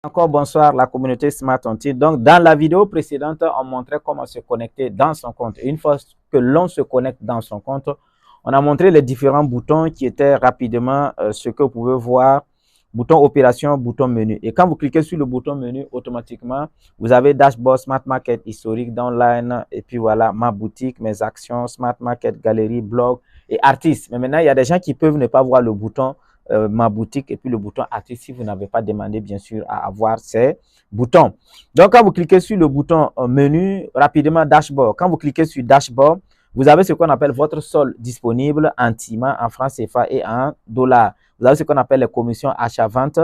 Encore bonsoir la communauté Smart Tontine. Donc dans la vidéo précédente, on montrait comment se connecter dans son compte. Une fois que l'on se connecte dans son compte, on a montré les différents boutons qui étaient rapidement ce que vous pouvez voir. Bouton opération, bouton menu. Et quand vous cliquez sur le bouton menu, automatiquement, vous avez dashboard, Smart Market, historique, downline, et puis voilà, ma boutique, mes actions, Smart Market, galerie, blog et artistes. Mais maintenant, il y a des gens qui peuvent ne pas voir le bouton ma boutique et puis le bouton artiste si vous n'avez pas demandé bien sûr à avoir ces boutons. Donc quand vous cliquez sur le bouton menu, rapidement dashboard, quand vous cliquez sur dashboard, vous avez ce qu'on appelle votre solde disponible en TIMA, en francs CFA et en dollars. Vous avez ce qu'on appelle les commissions achat-vente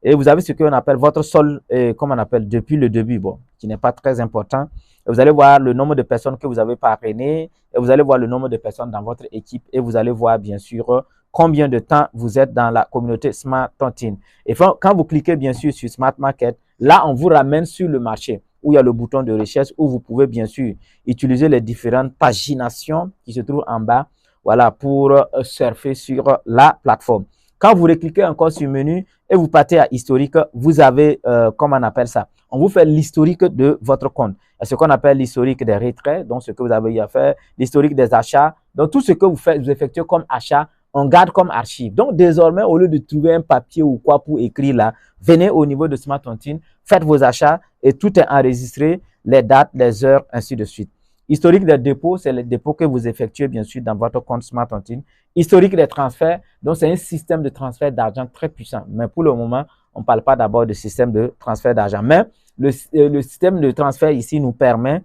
et vous avez ce qu'on appelle votre solde, comme on appelle depuis le début, bon, qui n'est pas très important. Et vous allez voir le nombre de personnes que vous avez parrainées et vous allez voir le nombre de personnes dans votre équipe et vous allez voir bien sûr combien de temps vous êtes dans la communauté Smart Tontine. Et quand vous cliquez bien sûr sur Smart Market, là on vous ramène sur le marché où il y a le bouton de recherche où vous pouvez bien sûr utiliser les différentes paginations qui se trouvent en bas, voilà, pour surfer sur la plateforme. Quand vous recliquez encore sur menu et vous partez à historique, vous avez, comment on appelle ça? On vous fait l'historique de votre compte. Il y a ce qu'on appelle l'historique des retraits, donc ce que vous avez eu à faire, l'historique des achats. Donc tout ce que vous faites, vous effectuez comme achat, on garde comme archive. Donc, désormais, au lieu de trouver un papier ou quoi pour écrire là, venez au niveau de Smart Tontine, faites vos achats et tout est enregistré, les dates, les heures, ainsi de suite. Historique des dépôts, c'est les dépôts que vous effectuez, bien sûr, dans votre compte Smart Tontine. Historique des transferts, donc c'est un système de transfert d'argent très puissant. Mais pour le moment, on ne parle pas d'abord de système de transfert d'argent. Mais le système de transfert ici nous permet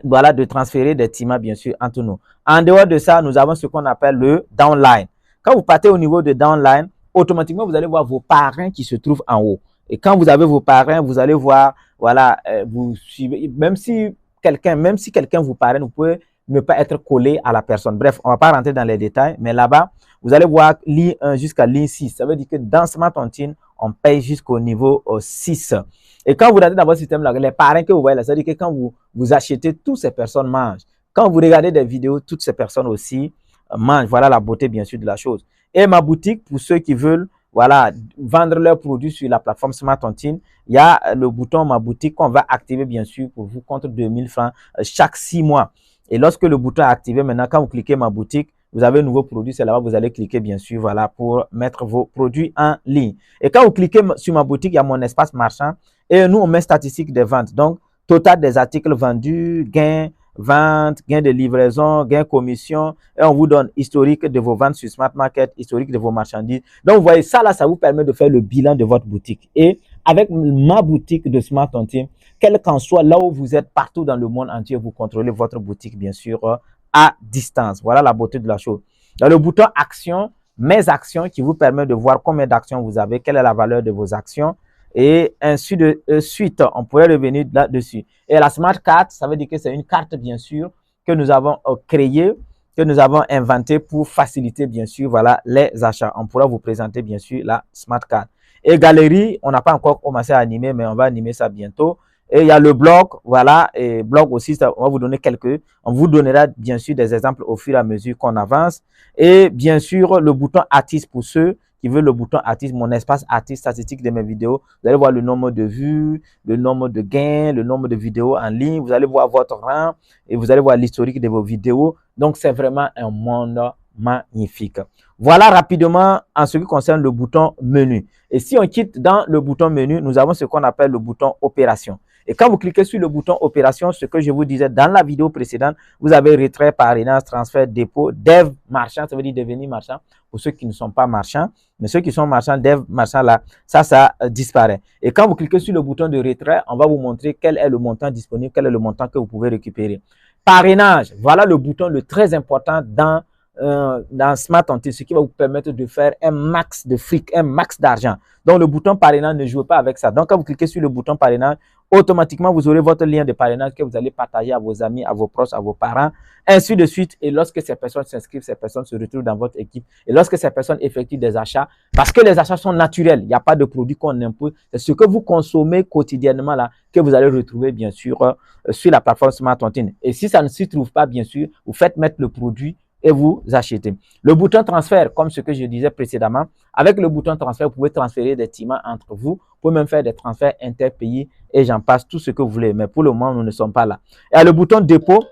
voilà, de transférer des TIMA, bien sûr, entre nous. En dehors de ça, nous avons ce qu'on appelle le downline. Quand vous partez au niveau de downline, automatiquement, vous allez voir vos parrains qui se trouvent en haut. Et quand vous avez vos parrains, vous allez voir, voilà, vous suivez, même si quelqu'un vous parraine, vous pouvez ne pas être collé à la personne. Bref, on ne va pas rentrer dans les détails, mais là-bas, vous allez voir ligne 1 jusqu'à ligne 6. Ça veut dire que dans Smart Tontine, on paye jusqu'au niveau 6. Et quand vous regardez dans votre système, là, les parrains que vous voyez là, ça veut dire que quand vous achetez, toutes ces personnes mangent. Quand vous regardez des vidéos, toutes ces personnes aussi mangent. Voilà la beauté, bien sûr, de la chose. Et ma boutique, pour ceux qui veulent, voilà, vendre leurs produits sur la plateforme Smart Tontine, il y a le bouton ma boutique qu'on va activer, bien sûr, pour vous contre 2000 francs chaque 6 mois. Et lorsque le bouton est activé, maintenant, quand vous cliquez ma boutique, vous avez un nouveau produit, c'est là-bas, vous allez cliquer, bien sûr, voilà, pour mettre vos produits en ligne. Et quand vous cliquez sur ma boutique, il y a mon espace marchand. Et nous, on met statistiques des ventes. Donc, total des articles vendus, gains, ventes, gains de livraison, gains commission. Et on vous donne historique de vos ventes sur Smart Market, historique de vos marchandises. Donc, vous voyez, ça, là, ça vous permet de faire le bilan de votre boutique. Et avec ma boutique de Smart Tontine, quel qu'en soit là où vous êtes, partout dans le monde entier, vous contrôlez votre boutique, bien sûr, à distance. Voilà la beauté de la chose. Dans le bouton Actions, mes actions qui vous permet de voir combien d'actions vous avez, quelle est la valeur de vos actions. Et ainsi de suite, on pourrait revenir là-dessus. Et la Smart Card, ça veut dire que c'est une carte, bien sûr, que nous avons créée, que nous avons inventée pour faciliter, bien sûr, voilà, les achats. On pourra vous présenter, bien sûr, la Smart Card. Et galerie, on n'a pas encore commencé à animer, mais on va animer ça bientôt. Et il y a le blog, voilà, et blog aussi, ça, on va vous donner on vous donnera, bien sûr, des exemples au fur et à mesure qu'on avance. Et bien sûr, le bouton artiste pour ceux qui veut le bouton artiste, mon espace artiste statistique de mes vidéos. Vous allez voir le nombre de vues, le nombre de gains, le nombre de vidéos en ligne. Vous allez voir votre rang et vous allez voir l'historique de vos vidéos. Donc, c'est vraiment un monde magnifique. Voilà rapidement en ce qui concerne le bouton menu. Et si on quitte dans le bouton menu, nous avons ce qu'on appelle le bouton opération. Et quand vous cliquez sur le bouton opération, ce que je vous disais dans la vidéo précédente, vous avez retrait, parrainage, transfert, dépôt, dev, marchand, ça veut dire devenir marchand pour ceux qui ne sont pas marchands. Mais ceux qui sont marchands, dev, marchand là, ça disparaît. Et quand vous cliquez sur le bouton de retrait, on va vous montrer quel est le montant disponible, quel est le montant que vous pouvez récupérer. Parrainage, voilà le bouton le très important dans Smart Tontine, ce qui va vous permettre de faire un max de fric, un max d'argent. Donc, le bouton parrainage, ne jouez pas avec ça. Donc, quand vous cliquez sur le bouton parrainage, automatiquement, vous aurez votre lien de parrainage que vous allez partager à vos amis, à vos proches, à vos parents, ainsi de suite. Et lorsque ces personnes s'inscrivent, ces personnes se retrouvent dans votre équipe. Et lorsque ces personnes effectuent des achats, parce que les achats sont naturels, il n'y a pas de produit qu'on impose. C'est ce que vous consommez quotidiennement là, que vous allez retrouver, bien sûr, sur la plateforme Smart Tontine. Et si ça ne s'y trouve pas, bien sûr, vous faites mettre le produit et vous achetez. Le bouton transfert, comme ce que je disais précédemment, avec le bouton transfert, vous pouvez transférer des timents entre vous, vous pouvez même faire des transferts interpays et j'en passe, tout ce que vous voulez. Mais pour le moment, nous ne sommes pas là. Et le bouton dépôt,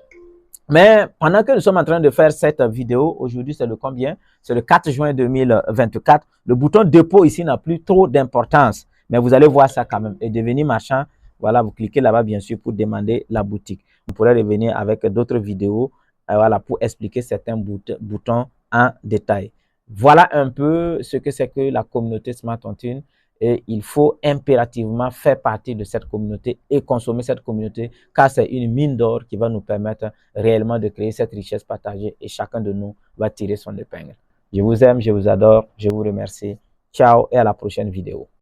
mais pendant que nous sommes en train de faire cette vidéo, aujourd'hui c'est le combien? C'est le 4 juin 2024. Le bouton dépôt ici n'a plus trop d'importance, mais vous allez voir ça quand même. Et devenir marchand, voilà, vous cliquez là-bas bien sûr pour demander la boutique. On pourrait revenir avec d'autres vidéos voilà, pour expliquer certains boutons en détail. Voilà un peu ce que c'est que la communauté Smart on Tune. Et il faut impérativement faire partie de cette communauté et consommer cette communauté car c'est une mine d'or qui va nous permettre réellement de créer cette richesse partagée et chacun de nous va tirer son épingle. Je vous aime, je vous adore, je vous remercie. Ciao et à la prochaine vidéo.